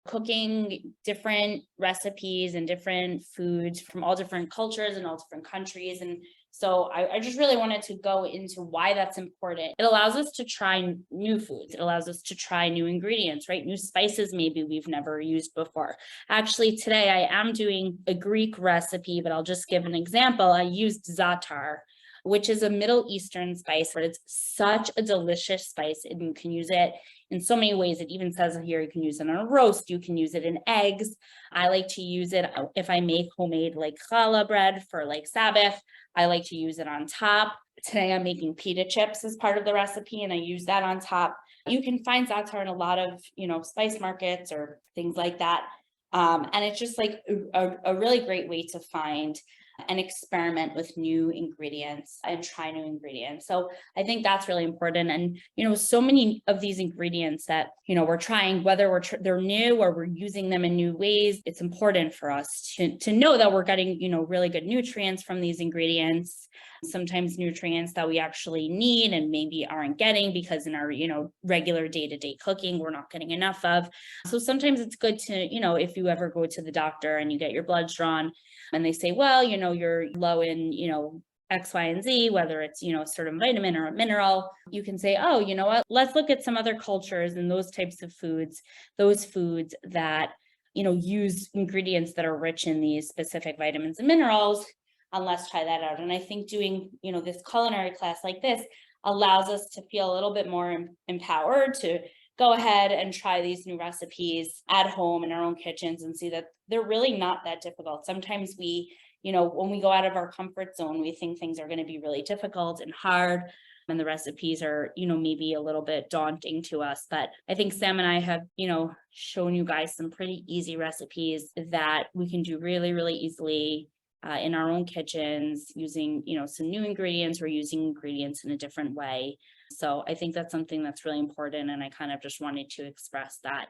cooking different recipes and different foods from all different cultures and all different countries. And so I just really wanted to go into why that's important. It allows us to try new foods. It allows us to try new ingredients, right? New spices maybe we've never used before. Actually, today I am doing a Greek recipe, but I'll just give an example. I used za'atar, which is a Middle Eastern spice, but it's such a delicious spice. And you can use it in so many ways. It even says here you can use it on a roast, you can use it in eggs. I like to use it if I make homemade like challah bread for like Sabbath. I like to use it on top. Today I'm making pita chips as part of the recipe, and I use that on top. You can find za'atar in a lot of, spice markets or things like that. And it's just like a really great way to find and experiment with new ingredients and try new ingredients. So I think that's really important. And, so many of these ingredients that, we're trying, whether they're new or we're using them in new ways, it's important for us to know that we're getting, really good nutrients from these ingredients. Sometimes nutrients that we actually need and maybe aren't getting because in our, regular day-to-day cooking, we're not getting enough of. So sometimes it's good to, if you ever go to the doctor and you get your blood drawn and they say, well, you're low in, X, Y, and Z, whether it's, a certain vitamin or a mineral, you can say, oh, you know what, let's look at some other cultures and those types of foods, those foods that, use ingredients that are rich in these specific vitamins and minerals, and let's try that out. And I think doing, this culinary class like this allows us to feel a little bit more empowered to go ahead and try these new recipes at home in our own kitchens and see that they're really not that difficult. Sometimes we, when we go out of our comfort zone, we think things are going to be really difficult and hard, and the recipes are, maybe a little bit daunting to us. But I think Sam and I have, shown you guys some pretty easy recipes that we can do really, really easily in our own kitchens using, some new ingredients or using ingredients in a different way. So I think that's something that's really important. And I kind of just wanted to express that